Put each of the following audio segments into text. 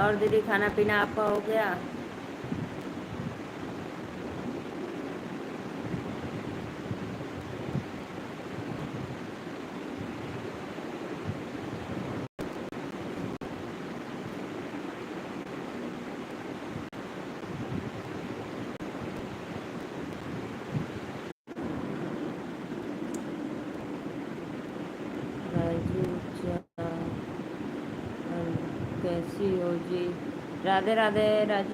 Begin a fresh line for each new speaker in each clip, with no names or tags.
और दीदी खाना पीना आपका हो गया? राजू कैसी हो जी? राधे राधे राजू।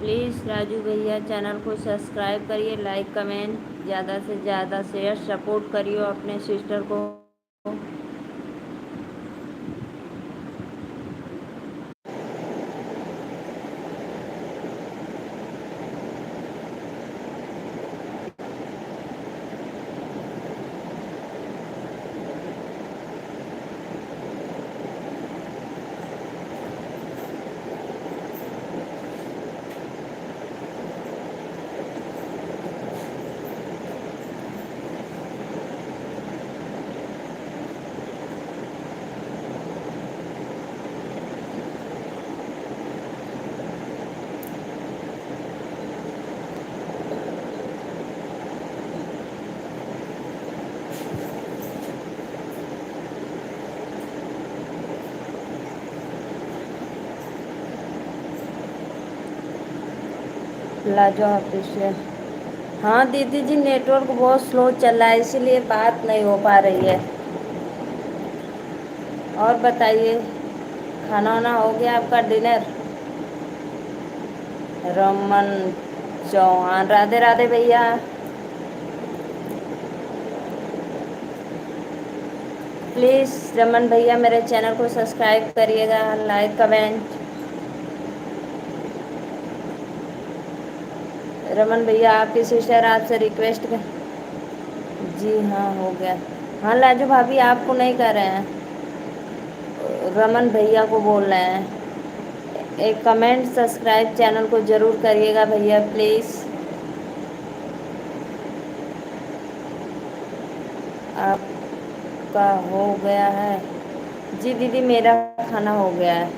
प्लीज़ राजू भैया चैनल को सब्सक्राइब करिए, लाइक कमेंट ज़्यादा से ज़्यादा शेयर सपोर्ट करिए अपने सिस्टर को। लाजवाब ऑफिशियल। हाँ दीदी जी, नेटवर्क बहुत स्लो चल रहा है, इसीलिए बात नहीं हो पा रही है। और बताइए, खाना वाना हो गया आपका, डिनर? रमन चौहान, राधे राधे भैया। प्लीज़ रमन भैया मेरे चैनल को सब्सक्राइब करिएगा, लाइक कमेंट। रमन भैया आपकी सिस्टर आपसे रिक्वेस्ट कर। जी हाँ हो गया। हाँ लाजू भाभी आपको नहीं कर रहे हैं, रमन भैया को बोल रहे हैं। एक कमेंट सब्सक्राइब चैनल को ज़रूर करिएगा भैया प्लीज़। आपका हो गया है? जी दीदी मेरा खाना हो गया है।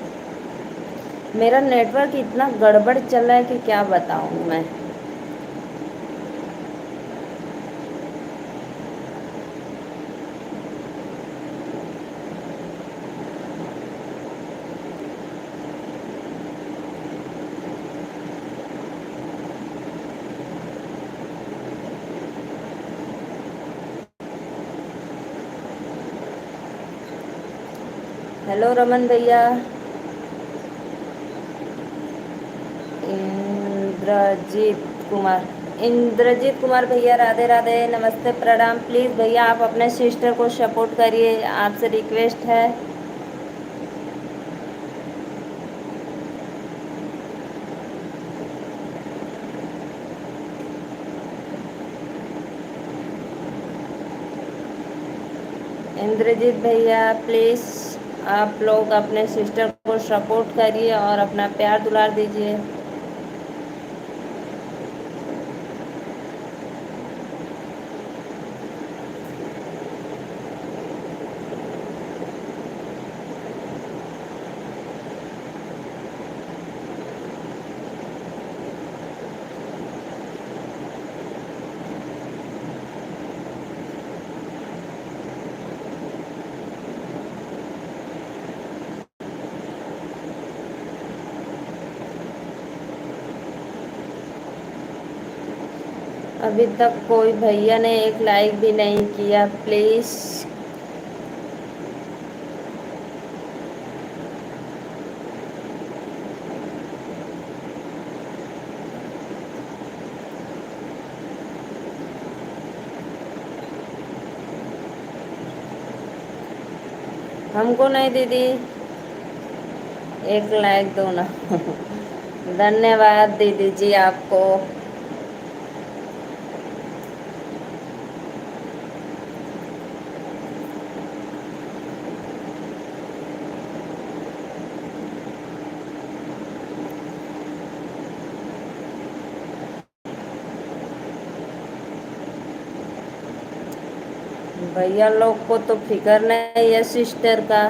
मेरा नेटवर्क इतना गड़बड़ चल रहा है कि क्या बताऊँ मैं। हेलो रमन भैया। इंद्रजीत कुमार, इंद्रजीत कुमार भैया राधे राधे, नमस्ते प्रणाम। प्लीज़ भैया आप अपने सिस्टर को सपोर्ट करिए, आपसे रिक्वेस्ट है। इंद्रजीत भैया प्लीज़ आप लोग अपने सिस्टर को सपोर्ट करिए और अपना प्यार दुलार दीजिए। अभी तक कोई भैया ने एक लाइक भी नहीं किया, प्लीज़। हमको नहीं दीदी, एक लाइक दो ना। धन्यवाद दीदी जी आपको। भैया लोग को तो फिक्र नहीं है सिस्टर का।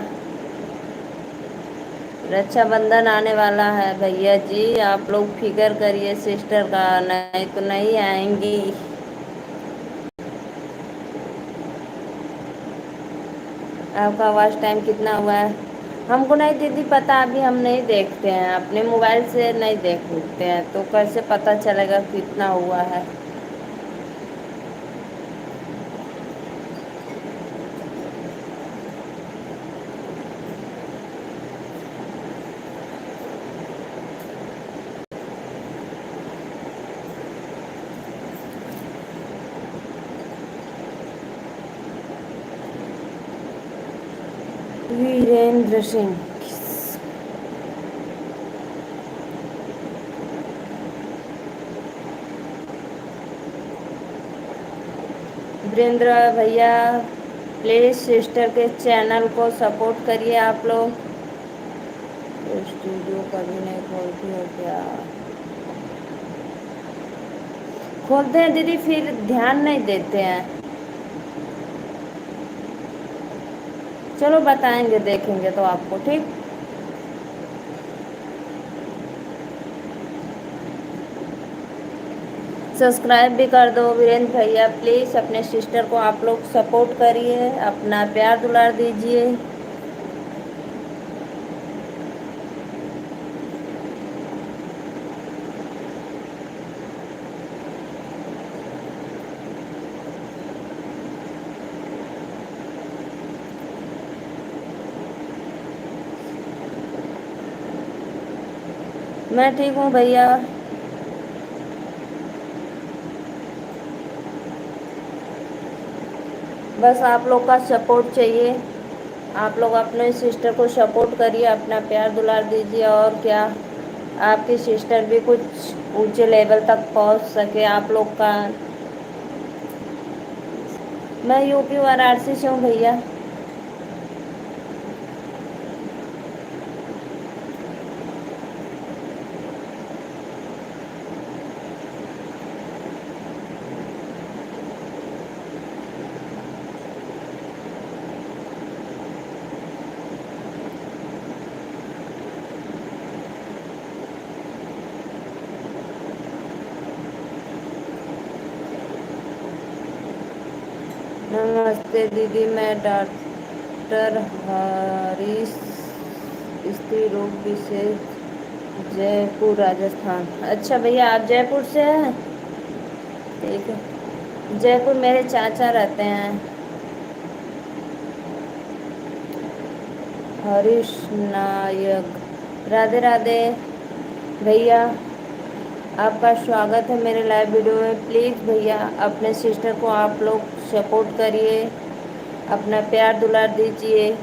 रक्षाबंधन आने वाला है भैया जी, आप लोग फिक्र करिए सिस्टर का, नहीं तो नहीं आएंगी। आपका वॉच टाइम कितना हुआ है? हमको नहीं दीदी पता, अभी हम नहीं देखते हैं, अपने मोबाइल से नहीं देखते हैं, तो कैसे पता चलेगा कितना हुआ है। वीरेंद्र सिंह। वीरेंद्र भैया प्लीज सिस्टर के चैनल को सपोर्ट करिए आप लोग। स्टूडियो कभी नहीं खोलती हो क्या? खोलते हैं दीदी, फिर ध्यान नहीं देते हैं। चलो बताएंगे, देखेंगे तो आपको, ठीक। सब्सक्राइब भी कर दो वीरेंद्र भैया, प्लीज़ अपने सिस्टर को आप लोग सपोर्ट करिए, अपना प्यार दुलार दीजिए। मैं ठीक हूँ भैया। बस आप लोग का सपोर्ट चाहिए, आप लोग अपने सिस्टर को सपोर्ट करिए, अपना प्यार दुलार दीजिए, और क्या, आपकी सिस्टर भी कुछ ऊंचे लेवल तक पहुंच सके आप लोग का। मैं यूपी वाराणसी से हूँ भैया। नमस्ते दीदी, मैं डॉक्टर हरीश, स्त्री रोग विशेष, जयपुर राजस्थान। अच्छा भैया, आप जयपुर से हैं? ठीक है। जयपुर मेरे चाचा रहते हैं, हरीश नायक। राधे राधे भैया, आपका स्वागत है मेरे लाइव वीडियो में। प्लीज़ भैया अपने सिस्टर को आप लोग सपोर्ट करिए, अपना प्यार दुलार दीजिए।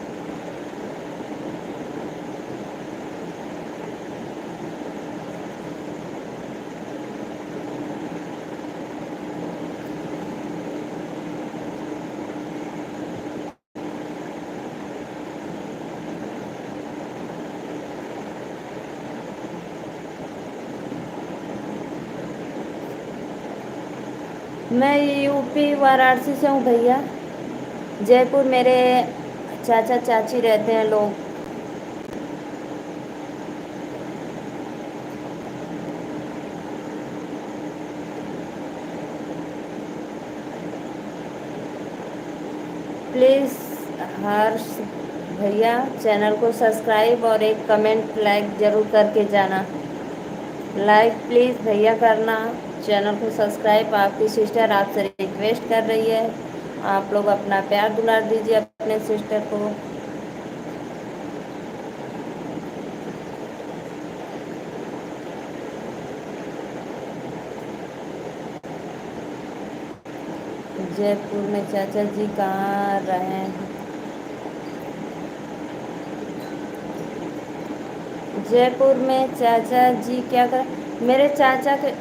मैं यूपी वाराणसी से हूँ भैया। जयपुर मेरे चाचा चाची रहते हैं लोग। प्लीज़ हर्ष भैया चैनल को सब्सक्राइब और एक कमेंट लाइक ज़रूर करके जाना। लाइक प्लीज़ भैया करना, चैनल को सब्सक्राइब। आपकी सिस्टर आपसे रिक्वेस्ट कर रही है, आप लोग अपना प्यार दुलार दीजिए अपने सिस्टर को। जयपुर में चाचा जी कहाँ रहे हैं? जयपुर में चाचा जी क्या कर, मेरे चाचा के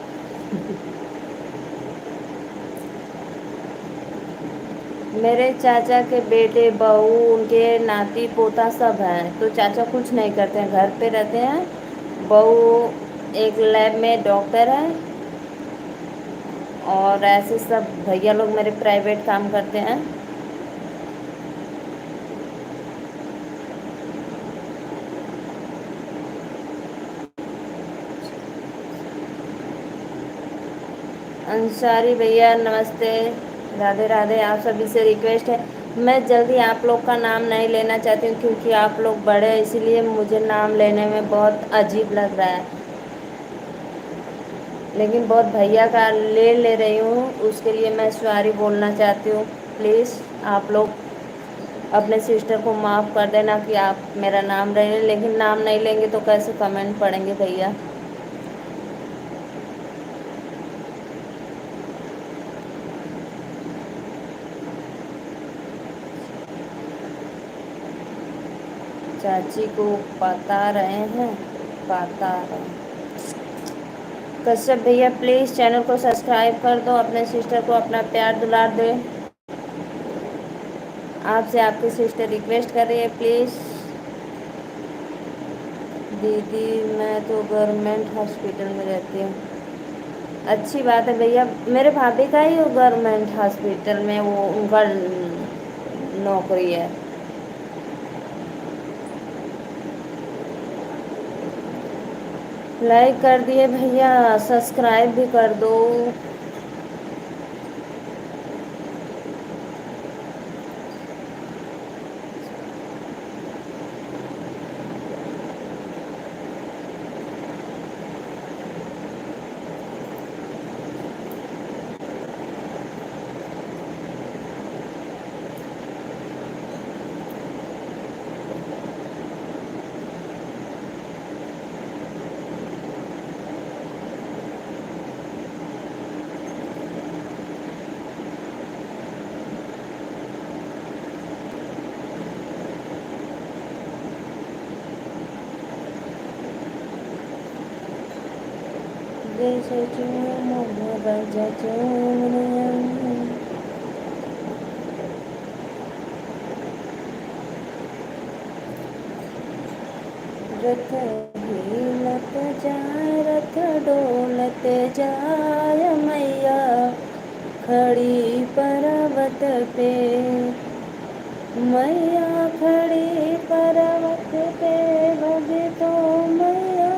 मेरे चाचा के बेटे बहू, उनके नाती पोता सब हैं, तो चाचा कुछ नहीं करते हैं, घर पे रहते हैं। बहू एक लैब में डॉक्टर है, और ऐसे सब भैया लोग मेरे प्राइवेट काम करते हैं। अंसारी भैया नमस्ते, राधे राधे। आप सभी से रिक्वेस्ट है, मैं जल्दी आप लोग का नाम नहीं लेना चाहती हूँ क्योंकि आप लोग बड़े हैं, इसीलिए मुझे नाम लेने में बहुत अजीब लग रहा है। लेकिन बहुत भैया का ले रही हूँ, उसके लिए मैं सॉरी बोलना चाहती हूँ। प्लीज़ आप लोग अपने सिस्टर को माफ़ कर देना कि आप मेरा नाम ले लें, लेकिन नाम नहीं लेंगे तो कैसे कमेंट पढ़ेंगे भैया। चाची को बता रहे हैं, बता रहे हैं। कश्यप भैया प्लीज़ चैनल को सब्सक्राइब कर दो, अपने सिस्टर को अपना प्यार दुलार दे। आपसे आपकी सिस्टर रिक्वेस्ट कर रही है, प्लीज़। दीदी मैं तो गवर्नमेंट हॉस्पिटल में रहती हूँ। अच्छी बात है भैया, मेरे भाभी का ही गवर्नमेंट हॉस्पिटल में वो उनका नौकरी है। लाइक कर दिए भैया, सब्सक्राइब भी कर दो। जैसे चूम राजा चूम रथ हिलत जाए, रथ डोलत जाय, मैया खड़ी पर्वत पे, मैया खड़ी पर्वत पे, भगे तो मैया।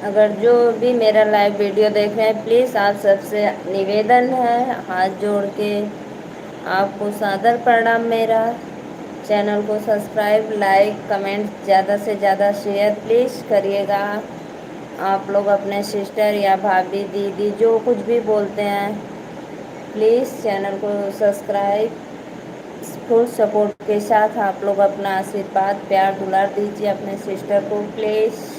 अगर जो भी मेरा लाइव वीडियो देख रहे हैं, प्लीज़ आप सबसे निवेदन है, हाथ जोड़ के आपको सादर प्रणाम मेरा। चैनल को सब्सक्राइब, लाइक, कमेंट, ज़्यादा से ज़्यादा शेयर प्लीज़ करिएगा। आप लोग अपने सिस्टर या भाभी दीदी जो कुछ भी बोलते हैं, प्लीज़ चैनल को सब्सक्राइब, फुल सपोर्ट के साथ आप लोग अपना आशीर्वाद प्यार दुलार दीजिए अपने सिस्टर को प्लीज़।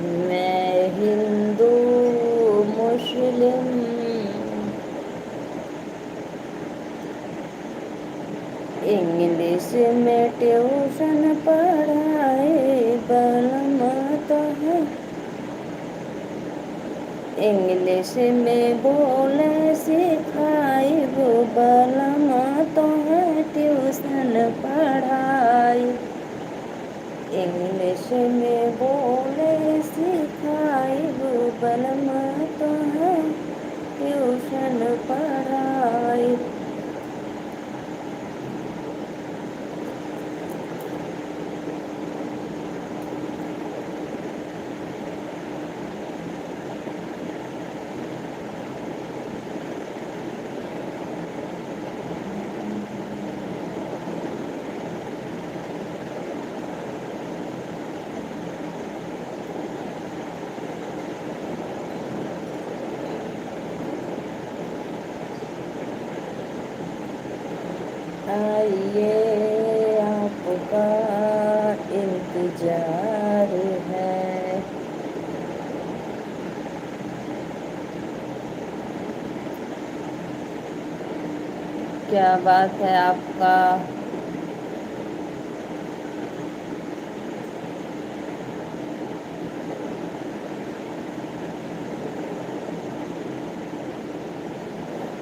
मैं हिंदू मुस्लिम इंग्लिश में ट्यूशन पढ़ाए बलम तो है, इंग्लिश में बोले सिखाई वो बलम तो है, ट्यूशन पढ़ाई इंग्लिश में बोले सिखाई वो बलम तो है, ट्यूशन पढ़ाई। इंतजार है। क्या बात है आपका।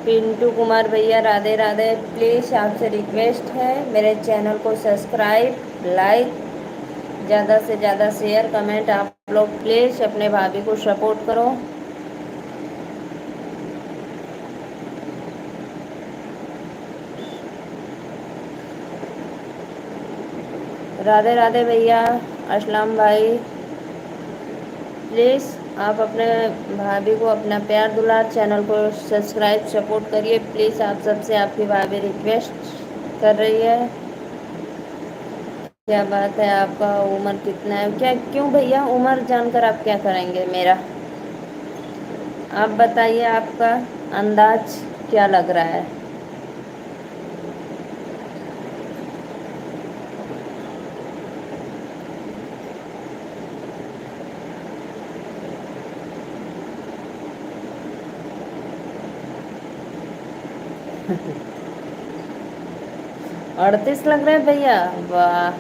पिंटू कुमार भैया राधे राधे। प्लीज़ आपसे रिक्वेस्ट है मेरे चैनल को सब्सक्राइब, लाइक, ज़्यादा से ज़्यादा शेयर, कमेंट आप लोग प्लीज़ अपने भाभी को सपोर्ट करो। राधे राधे भैया, असलम भाई। प्लीज़ आप अपने भाभी को अपना प्यार दुलार, चैनल को सब्सक्राइब सपोर्ट करिए प्लीज़। आप सबसे आपकी भाभी रिक्वेस्ट कर रही है। क्या बात है आपका उम्र कितना है, क्या क्यों भैया उम्र जानकर आप क्या करेंगे मेरा। आप बताइए आपका अंदाज क्या लग रहा है। अड़तीस लग रहे हैं भैया, वाह।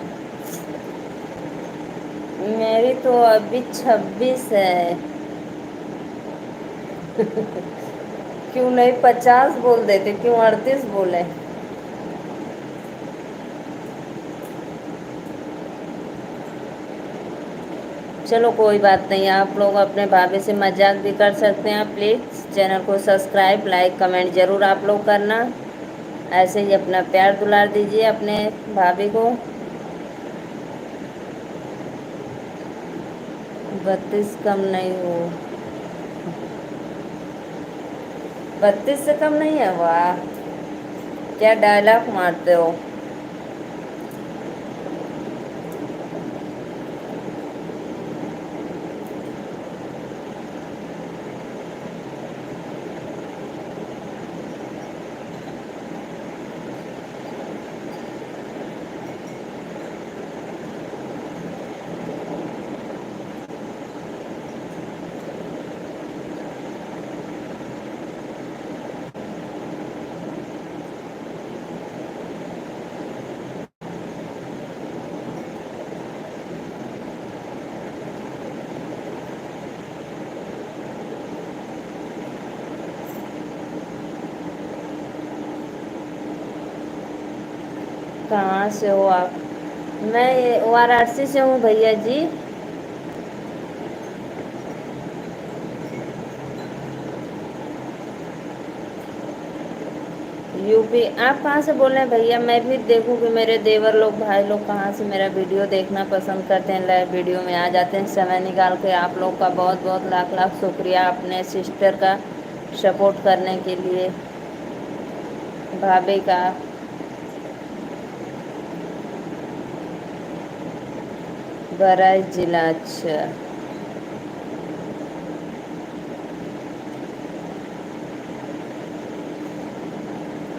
मेरी तो अभी 26 है। क्यों नहीं 50 बोल देते, क्यों 38 बोले। चलो कोई बात नहीं, आप लोग अपने भाभी से मजाक भी कर सकते हैं। प्लीज़ चैनल को सब्सक्राइब, लाइक, कमेंट ज़रूर आप लोग करना। ऐसे ही अपना प्यार दुलार दीजिए अपने भाभी को। 32 कम नहीं हो, 32 से कम नहीं है, वाह क्या डायलॉग मारते हो। कहाँ से हो आप। मैं वाराणसी से हूँ भैया जी। यूपी। आप कहाँ से बोल रहे हैं भैया, मैं भी देखूँ कि मेरे देवर लोग, भाई लोग कहाँ से मेरा वीडियो देखना पसंद करते हैं, लाइव वीडियो में आ जाते हैं समय निकाल के। आप लोग का बहुत बहुत लाख लाख शुक्रिया अपने सिस्टर का सपोर्ट करने के लिए, भाभी का। बहराइच जिला, अच्छा।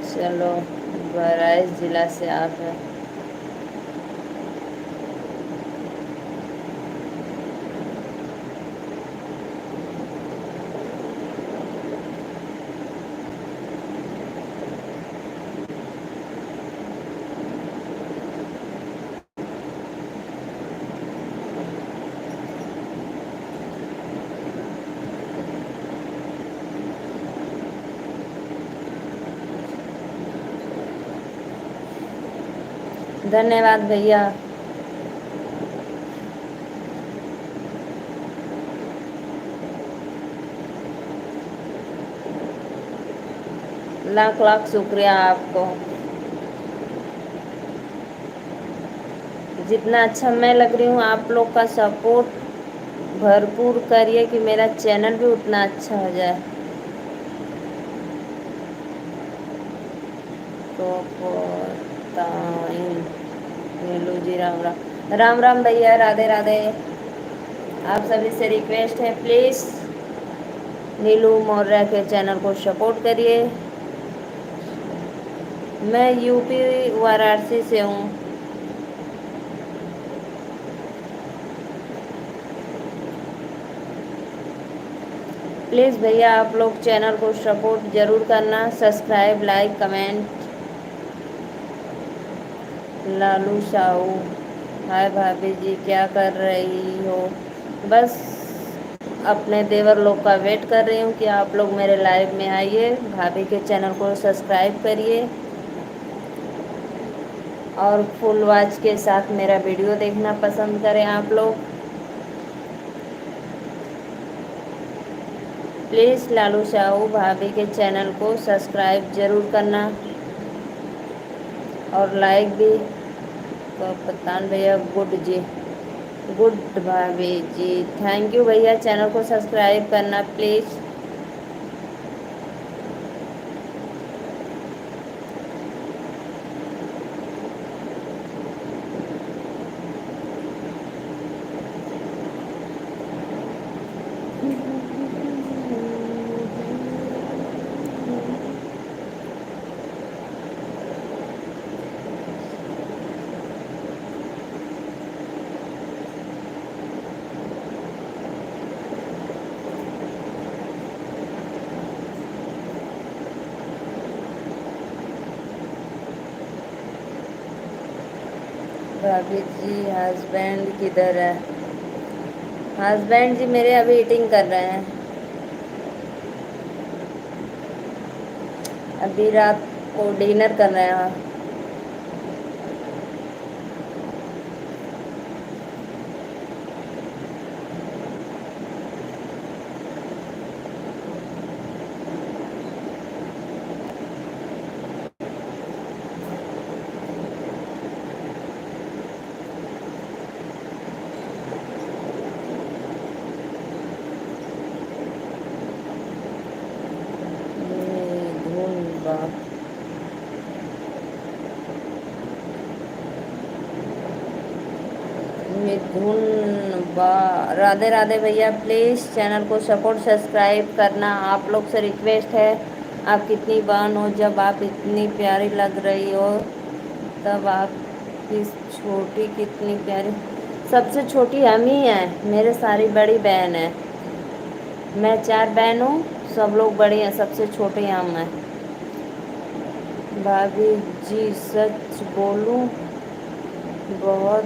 चलो बहराइच जिला से आप हैं। धन्यवाद भैया। लाख लाख शुक्रिया आपको। जितना अच्छा मैं लग रही हूँ, आप लोग का सपोर्ट भरपूर करिए कि मेरा चैनल भी उतना अच्छा हो जाए। तो नीलू जी राम राम। राम राम भैया, राधे राधे। आप सभी से रिक्वेस्ट है प्लीज़ नीलू मौर्य के चैनल को सपोर्ट करिए। मैं यूपी वाराणसी से हूँ। प्लीज़ भैया आप लोग चैनल को सपोर्ट ज़रूर करना, subscribe, like, comment. Lalu Sahu, hi भाभी जी, क्या कर रही हो? बस अपने देवर लोग का वेट कर रही हूँ कि आप लोग मेरे लाइव में आइए, भाभी के चैनल को सब्सक्राइब करिए और फुल वॉच के साथ मेरा वीडियो देखना पसंद करें आप लोग। प्लीज़ लालू साहू भाभी के चैनल को सब्सक्राइब ज़रूर करना और लाइक भी। कप्तान भैया गुड जी, गुड भाभी जी, थैंक यू भैया। चैनल को सब्सक्राइब करना प्लीज़। भाभी जी हस्बैंड किधर है? हस्बैंड जी मेरे अभी ईटिंग कर रहे हैं, अभी रात को डिनर कर रहे हैं। धुन बा मिथुन बा, राधे राधे भैया। प्लीज़ चैनल को सपोर्ट सब्सक्राइब करना, आप लोग से रिक्वेस्ट है। आप कितनी बहन हो, जब आप इतनी प्यारी लग रही हो तब आप किस छोटी कितनी प्यारी। सबसे छोटी हम ही हैं, मेरे सारी बड़ी बहन है। मैं 4 बहन हूँ, सब लोग बड़ी हैं, सबसे छोटी हम हैं। भाभी जी सच बोलूं, बहुत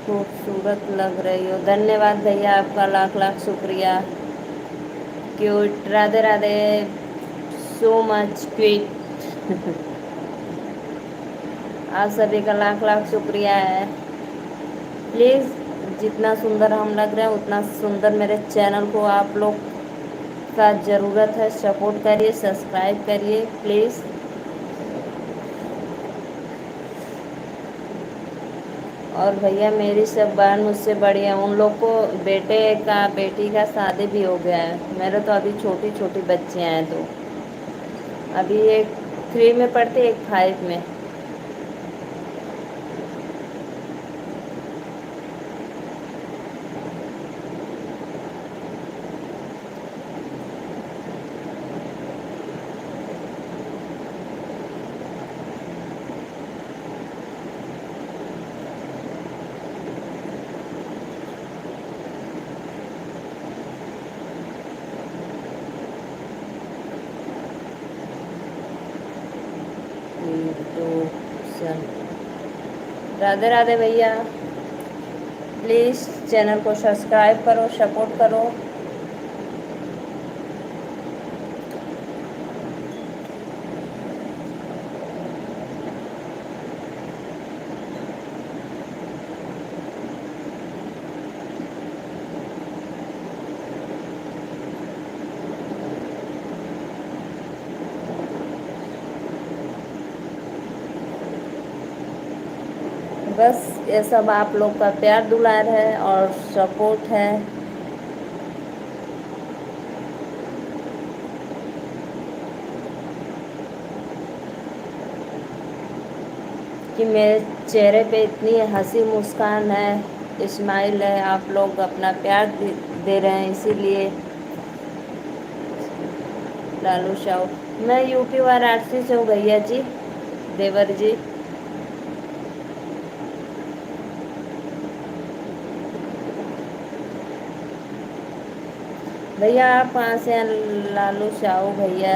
खूबसूरत लग रही हो। धन्यवाद भैया, आपका लाख लाख शुक्रिया। Cute, Radhe Radhe, so much cute. आप सभी का लाख लाख शुक्रिया है। प्लीज़ जितना सुंदर हम लग रहे हैं उतना सुंदर मेरे चैनल को आप लोग का ज़रूरत है। सपोर्ट करिए, सब्सक्राइब करिए प्लीज़। और भैया मेरी सब बहन मुझसे बड़ी हैं, उन लोग को बेटे का बेटी का शादी भी हो गया है। मेरे तो अभी छोटी छोटी बच्चियाँ हैं, तो अभी एक 3 में पढ़ती, एक 5 में। तो राधे राधे भैया, प्लीज़ चैनल को सब्सक्राइब करो, सपोर्ट करो। बस ये सब आप लोग का प्यार दुलार है और सपोर्ट है कि मेरे चेहरे पे इतनी हंसी मुस्कान है, स्माइल है। आप लोग अपना प्यार दे रहे हैं, इसीलिए। लालू साहू, मैं यूपी वाराणसी से हूँ भैया जी, देवर जी। भैया आप कहाँ से हैं? लालू शाहू भैया।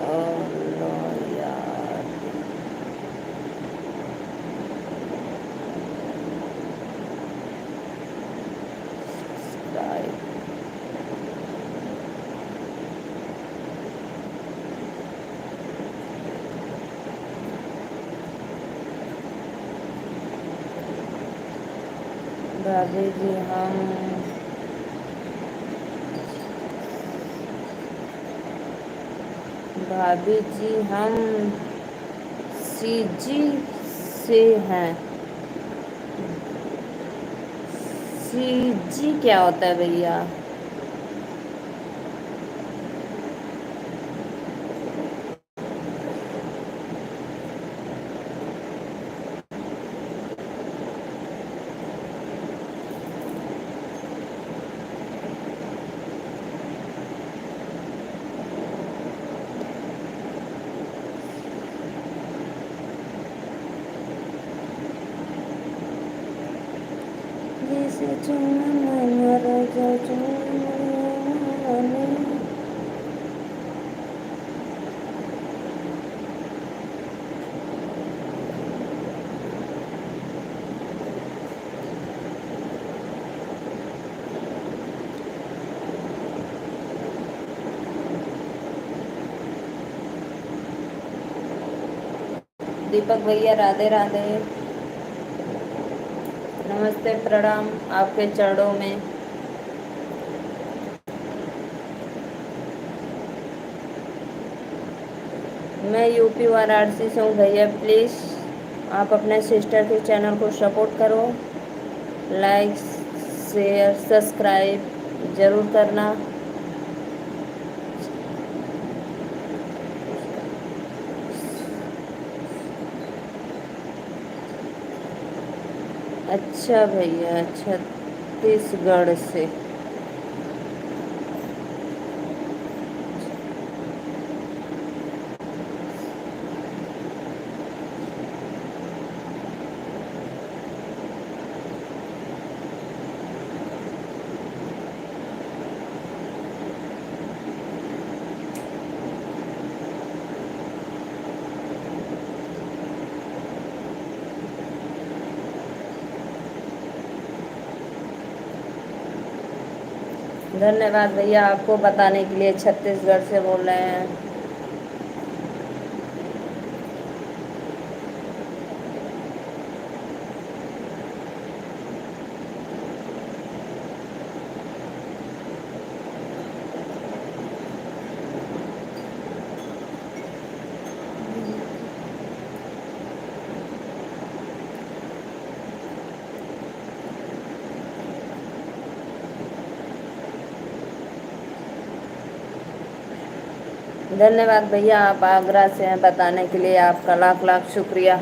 ओ नो यार। Right. भाभी जी हम भाभी जी हम सीजी से हैं। सीजी क्या होता है भैया? जैसे चुम्मा मर जा चुम्मा। दीपक भैया राधे राधे। नमस्ते प्रणाम आपके चरणों में। मैं यूपी वाराणसी से हूँ भैया। प्लीज़ आप अपने सिस्टर के चैनल को सपोर्ट करो। लाइक शेयर सब्सक्राइब ज़रूर करना। अच्छा भैया छत्तीसगढ़ से। धन्यवाद भैया आपको बताने के लिए। छत्तीसगढ़ से बोल रहे हैं। धन्यवाद भैया आप आगरा से हैं बताने के लिए। आपका लाख लाख शुक्रिया।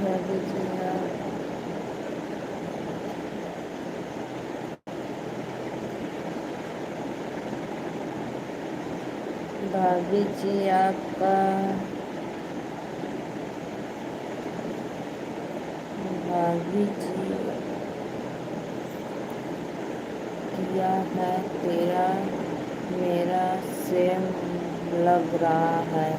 भाभी जी भाभी जी आपका भाभी जी किया है तेरा मेरा सेम लग रहा है।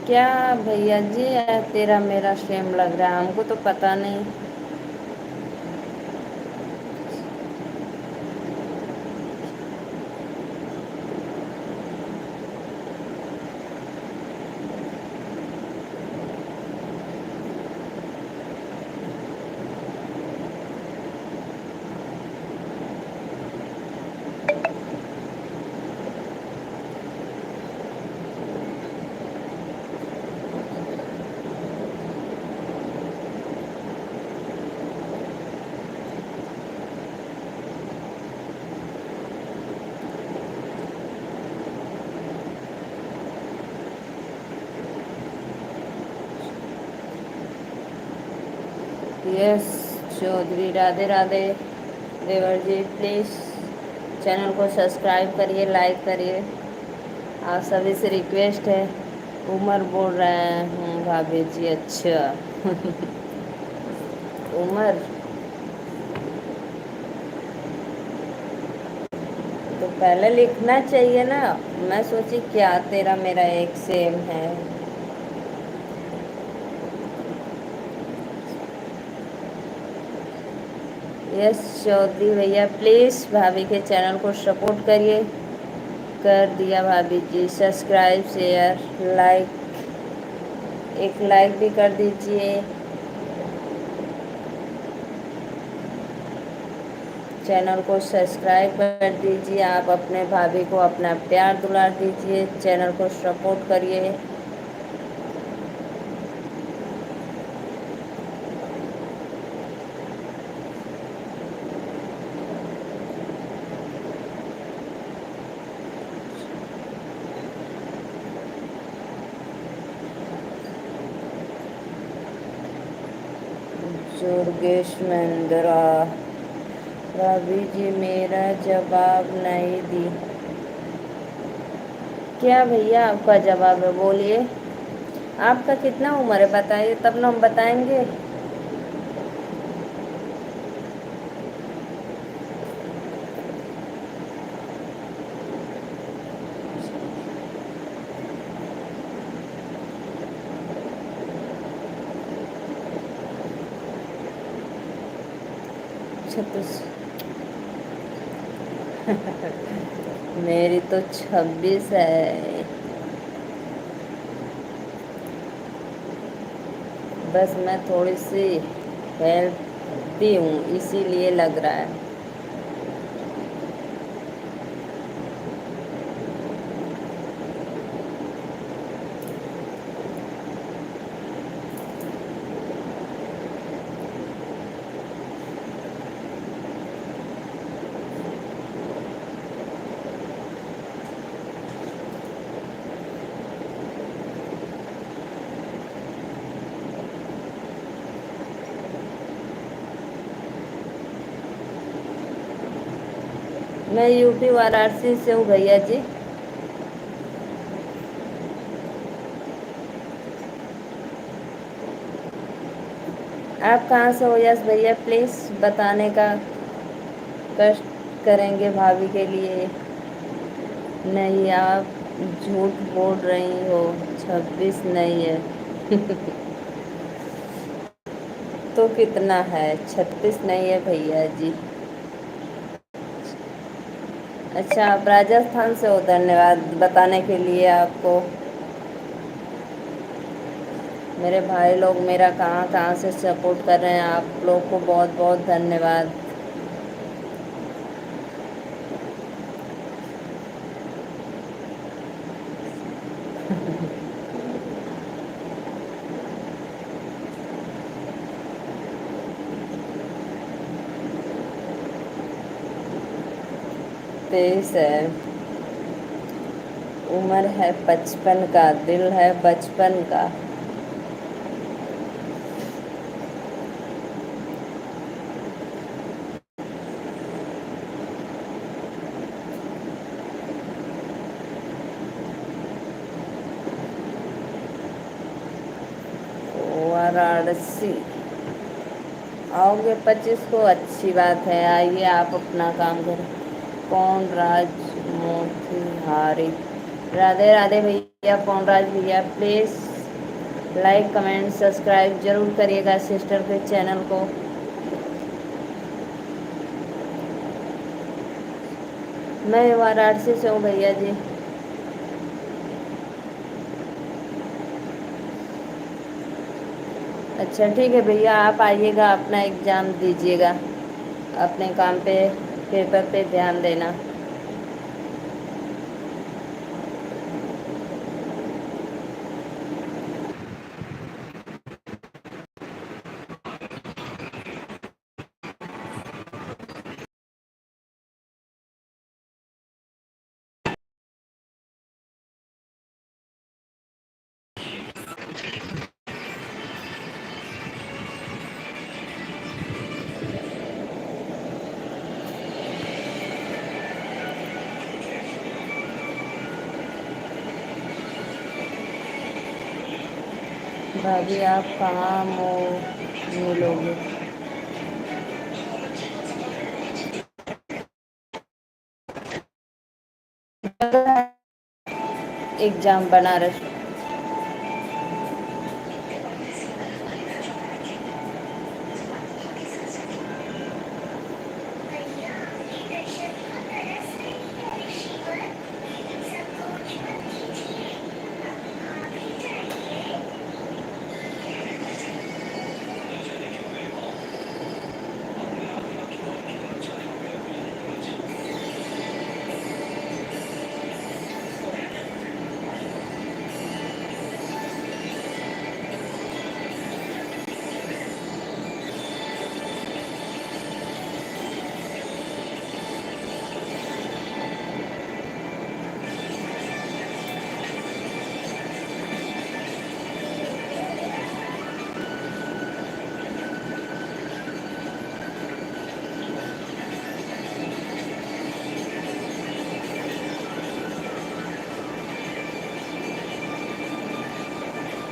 क्या भैया जी तेरा मेरा सेम लग रहा है, हमको तो पता नहीं। यस चौधरी, राधे राधे। देवर जी प्लीज़ चैनल को सब्सक्राइब करिए, लाइक करिए, आप सभी से रिक्वेस्ट है। उमर बोल रहे हैं भाभी जी, अच्छा। उमर तो पहले लिखना चाहिए ना। मैं सोची क्या तेरा मेरा एक सेम है। यस चौधरी भैया प्लीज़ भाभी के चैनल को सपोर्ट करिए। कर दिया भाभी जी, सब्सक्राइब शेयर लाइक, एक लाइक भी कर दीजिए। चैनल को सब्सक्राइब कर दीजिए। आप अपने भाभी को अपना प्यार दुलार दीजिए, चैनल को सपोर्ट करिए। जोरगेश महिंद्रा, भाभी जी मेरा जवाब नहीं दी। क्या भैया आपका जवाब है, बोलिए। आपका कितना उम्र है बताइए, तब ना हम बताएंगे। छत्तीस। मेरी तो 26 है। बस मैं थोड़ी सी हेल्थी हूँ इसीलिए लग रहा है। मैं यूपी वाराणसी से हूँ भैया जी। आप कहाँ से हो यस भैया, प्लीज़ बताने का कष्ट करेंगे भाभी के लिए। नहीं आप झूठ बोल रही हो, 26 नहीं है। तो कितना है, 36 नहीं है भैया जी। अच्छा आप राजस्थान से हो, धन्यवाद बताने के लिए आपको। मेरे भाई लोग मेरा कहाँ कहाँ से सपोर्ट कर रहे हैं, आप लोग को बहुत बहुत धन्यवाद। 23 है। उम्र है 55 का, दिल है बचपन का। वाराणसी आओगे 25 को, अच्छी बात है, आइए आप अपना काम करें। कौन राज मोतिहारी। राधे राधे भैया, कौन राज भैया, प्लीज लाइक कमेंट सब्सक्राइब जरूर करिएगा सिस्टर के चैनल को। मैं वाराणसी से हूँ भैया जी। अच्छा ठीक है भैया, आप आइएगा, अपना एग्ज़ाम दीजिएगा, अपने काम पे, पेपर पे ध्यान देना। भाभी आप कहाँ मिलोगे। एग्ज़ाम बनारस।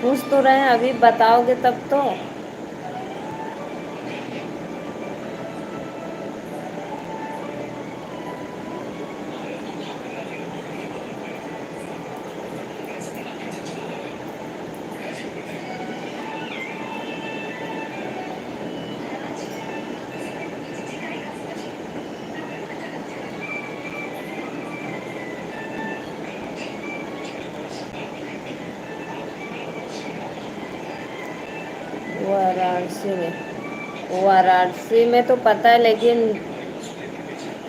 पूछ तो रहे हैं, अभी बताओगे तब तो। वाराणसी में तो पता है, लेकिन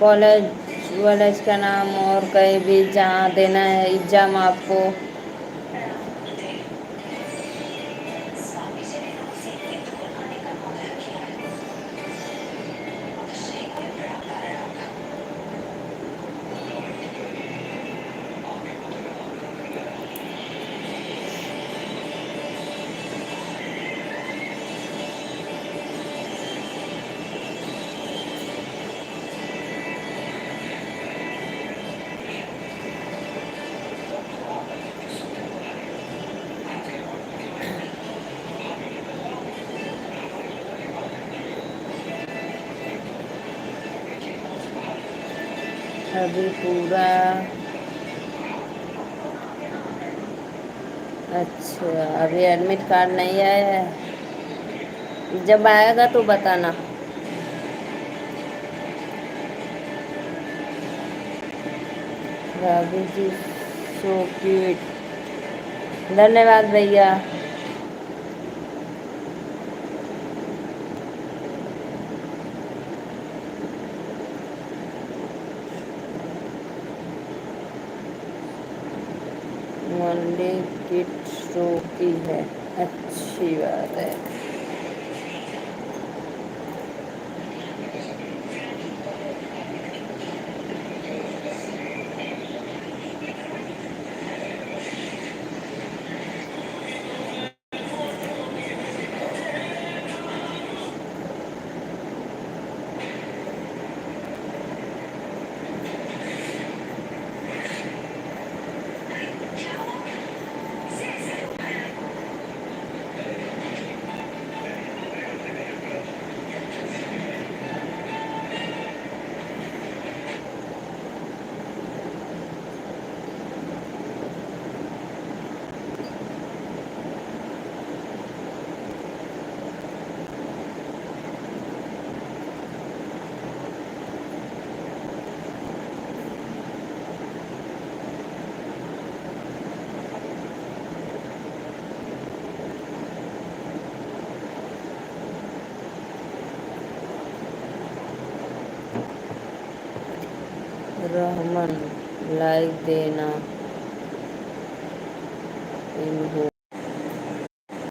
कॉलेज वॉलेज का नाम और कहीं भी जहाँ देना है एग्ज़ाम आपको। अभी पूरा। अच्छा, अभी एडमिट कार्ड नहीं आया है, जब आएगा तो बताना। भाभी जी सो क्यूट। धन्यवाद भैया। मंडे किट शो की है, अच्छी बात है। रहमान लाइक देना इनको